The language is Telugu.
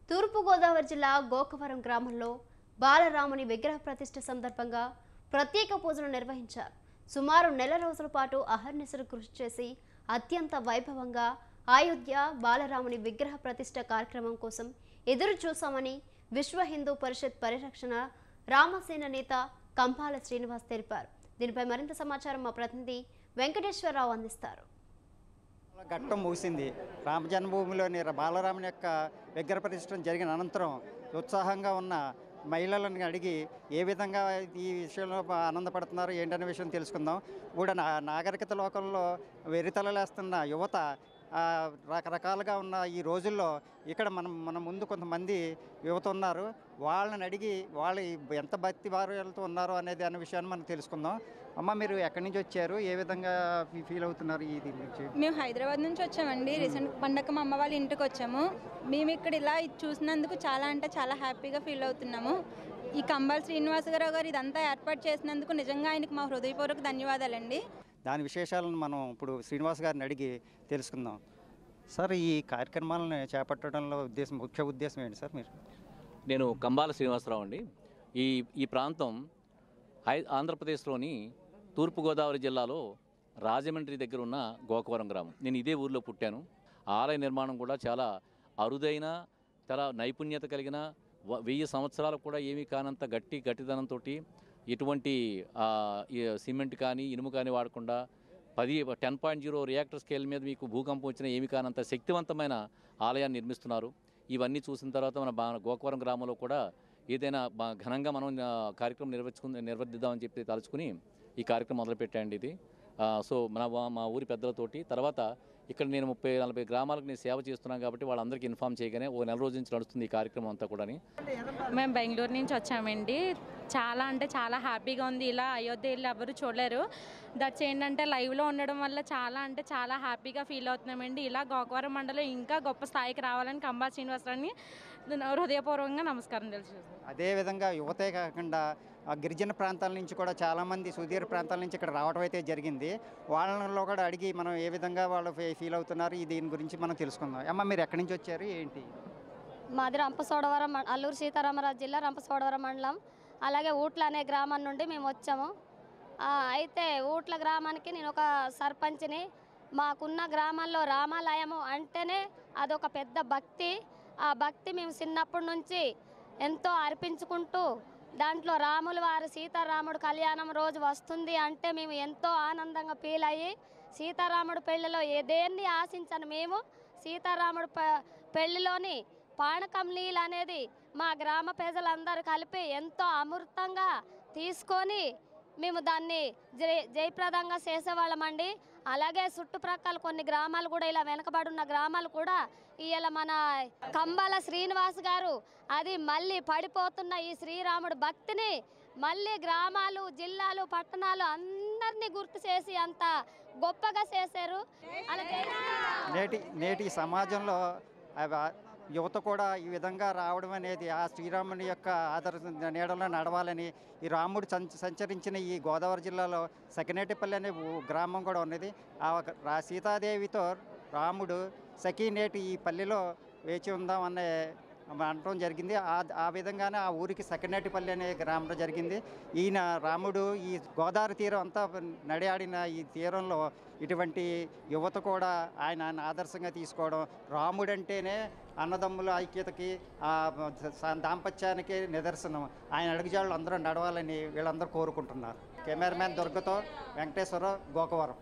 తూర్పుగోదావరి జిల్లా గోకవరం గ్రామంలో బాలరాముని విగ్రహ ప్రతిష్ఠ సందర్భంగా ప్రత్యేక పూజలు నిర్వహించారు. సుమారు నెల రోజుల పాటు అహర్నిశలు కృషి చేసి అత్యంత వైభవంగా అయోధ్య బాలరాముని విగ్రహ ప్రతిష్ఠ కార్యక్రమం కోసం ఎదురు చూశామని విశ్వ హిందూ పరిషత్ పరిరక్షణ రామసేన నేత కంపాల శ్రీనివాస్ తెలిపారు. దీనిపై మరింత సమాచారం మా ప్రతినిధి వెంకటేశ్వరరావు అందిస్తారు. ఘట్టం ముగిసింది. రామ జన్మభూమిలోని బాలరాముని యొక్క విగ్రహ ప్రతిష్ఠ జరిగిన అనంతరం ఉత్సాహంగా ఉన్న మహిళలను అడిగి ఏ విధంగా ఈ విషయంలో ఆనందపడుతున్నారు ఏంటనే విషయం తెలుసుకుందాం. కూడా నాగరికత లోకంలో వెరితలలేస్తున్న యువత రకరకాలుగా ఉన్న ఈ రోజుల్లో ఇక్కడ మన ముందు కొంతమంది యువత ఉన్నారు. వాళ్ళని అడిగి వాళ్ళు ఎంత భక్తి వారులతో ఉన్నారు అనేది అనే విషయాన్ని మనం తెలుసుకుందాం. అమ్మ, మీరు ఎక్కడి నుంచి వచ్చారు? ఏ విధంగా ఫీల్ అవుతున్నారు ఈ దీని నుంచి? మేము హైదరాబాద్ నుంచి వచ్చామండి. రీసెంట్ పండగ మా అమ్మ వాళ్ళ ఇంటికి వచ్చాము. మేము ఇక్కడ ఇలా చూసినందుకు చాలా అంటే చాలా హ్యాపీగా ఫీల్ అవుతున్నాము. ఈ కంబాల శ్రీనివాసరావు గారు ఇదంతా ఏర్పాటు చేసినందుకు నిజంగా ఆయనకు మా హృదయపూర్వక ధన్యవాదాలండి. దాని విశేషాలను మనం ఇప్పుడు శ్రీనివాస్ గారిని అడిగి తెలుసుకుందాం. సార్, ఈ కార్యక్రమాలను చేపట్టడంలో ముఖ్య ఉద్దేశం ఏంటి సార్? నేను కంబాల శ్రీనివాసరావు అండి. ఈ ప్రాంతం ఆంధ్రప్రదేశ్లోని తూర్పుగోదావరి జిల్లాలో రాజమండ్రి దగ్గర ఉన్న గోకవరం గ్రామం. నేను ఇదే ఊరిలో పుట్టాను. ఆలయ నిర్మాణం కూడా చాలా అరుదైన, చాలా నైపుణ్యత కలిగిన, 1000 సంవత్సరాలు కూడా ఏమీ కానంత గట్టిదనంతో ఎటువంటి సిమెంట్ కానీ ఇనుము కానీ వాడకుండా 10.0 రియాక్టర్ స్కేల్ మీద మీకు భూకంపం వచ్చినా ఏమి కానంత శక్తివంతమైన ఆలయాన్ని నిర్మిస్తున్నారు. ఇవన్నీ చూసిన తర్వాత మన గోకవరం గ్రామంలో కూడా ఏదైనా ఘనంగా మనం కార్యక్రమం నిర్వర్తిద్దామని చెప్పి తలుచుకుని ఈ కార్యక్రమం మొదలుపెట్టాండి ఇది. సో మా ఊరి పెద్దలతోటి తర్వాత ఇక్కడ నేను 30-40 గ్రామాలకు నేను సేవ చేస్తున్నాను కాబట్టి వాళ్ళందరికీ ఇన్ఫామ్ చేయగానే ఓ నెల రోజు నుంచి నడుస్తుంది ఈ కార్యక్రమం అంతా కూడా. మేము బెంగళూరు నుంచి వచ్చామండి. చాలా అంటే చాలా హ్యాపీగా ఉంది. ఇలా అయోధ్య వెళ్ళి ఎవరు చూడలేరు. దట్స్ ఏంటంటే లైవ్లో ఉండడం వల్ల చాలా అంటే చాలా హ్యాపీగా ఫీల్ అవుతున్నామండి. ఇలా గోకవరం మండలం ఇంకా గొప్ప స్థాయికి రావాలని కంబాల శ్రీనివాసరావుని హృదయపూర్వకంగా నమస్కారం తెలుసు. అదేవిధంగా యువతే కాకుండా గిరిజన ప్రాంతాల నుంచి కూడా చాలామంది సుదీర ప్రాంతాల నుంచి ఇక్కడ రావడం అయితే జరిగింది. వాళ్ళలో కూడా అడిగి మనం ఏ విధంగా వాళ్ళు ఫీల్ అవుతున్నారు దీని గురించి మనం తెలుసుకుందాం. అమ్మ, మీరు ఎక్కడి నుంచి వచ్చారు ఏంటి? మాది రంపచోడవరం, అల్లూరు సీతారామరాజు జిల్లా రంపచోడవరం మండలం. అలాగే ఊట్ల అనే గ్రామం నుండి మేము వచ్చాము. అయితే ఊట్ల గ్రామానికి నేను ఒక సర్పంచ్ని. మాకున్న గ్రామాల్లో రామాలయము అంటేనే అదొక పెద్ద భక్తి. ఆ భక్తి మేము చిన్నప్పటి నుంచి ఎంతో అర్పించుకుంటూ దాంట్లో రాముల వారి సీతారాముడు కళ్యాణం రోజు వస్తుంది అంటే మేము ఎంతో ఆనందంగా ఫీల్ అయ్యి సీతారాముడు పెళ్లిలో ఏదేన్ని ఆశించను మేము సీతారాముడు పెళ్లిలోని పానకం నీళ్ళు అనేది మా గ్రామ ప్రజలందరూ కలిపి ఎంతో అమృతంగా తీసుకొని మేము దాన్ని జయప్రదంగా చేసేవాళ్ళమండి. అలాగే చుట్టుప్రక్కల కొన్ని గ్రామాలు కూడా ఇలా వెనకబడున్న గ్రామాలు కూడా ఇవాళ మన కంబాల శ్రీనివాస్ గారు అది మళ్ళీ పడిపోతున్న ఈ శ్రీరాముడు భక్తిని మళ్ళీ గ్రామాలు, జిల్లాలు, పట్టణాలు అందరినీ గుర్తు చేసి అంత గొప్పగా చేశారు. నేటి సమాజంలో యువత కూడా ఈ విధంగా రావడం అనేది ఆ శ్రీరాముని యొక్క ఆదర్శ నీడలో నడవాలని ఈ రాముడు సంచరించిన ఈ గోదావరి జిల్లాలో సకినేటిపల్లి అనే గ్రామం కూడా ఉన్నది. ఆ సీతాదేవితో రాముడు సఖీనేటి ఈ పల్లెలో వేచి ఉందాం అనే అనటం జరిగింది. ఆ విధంగానే ఆ ఊరికి సకినేటిపల్లి అనే గ్రామంలో జరిగింది. ఈయన రాముడు ఈ గోదావరి తీరం అంతా నడియాడిన ఈ తీరంలో ఇటువంటి యువత కూడా ఆయన ఆదర్శంగా తీసుకోవడం, రాముడంటేనే అన్నదమ్ముల ఐక్యతకి దాంపత్యానికి నిదర్శనం. ఆయన అడుగుజాడలు అందరూ నడవాలని వీళ్ళందరూ కోరుకుంటున్నారు. కెమెరామ్యాన్ దుర్గతో వెంకటేశ్వరరావు, గోకవరం.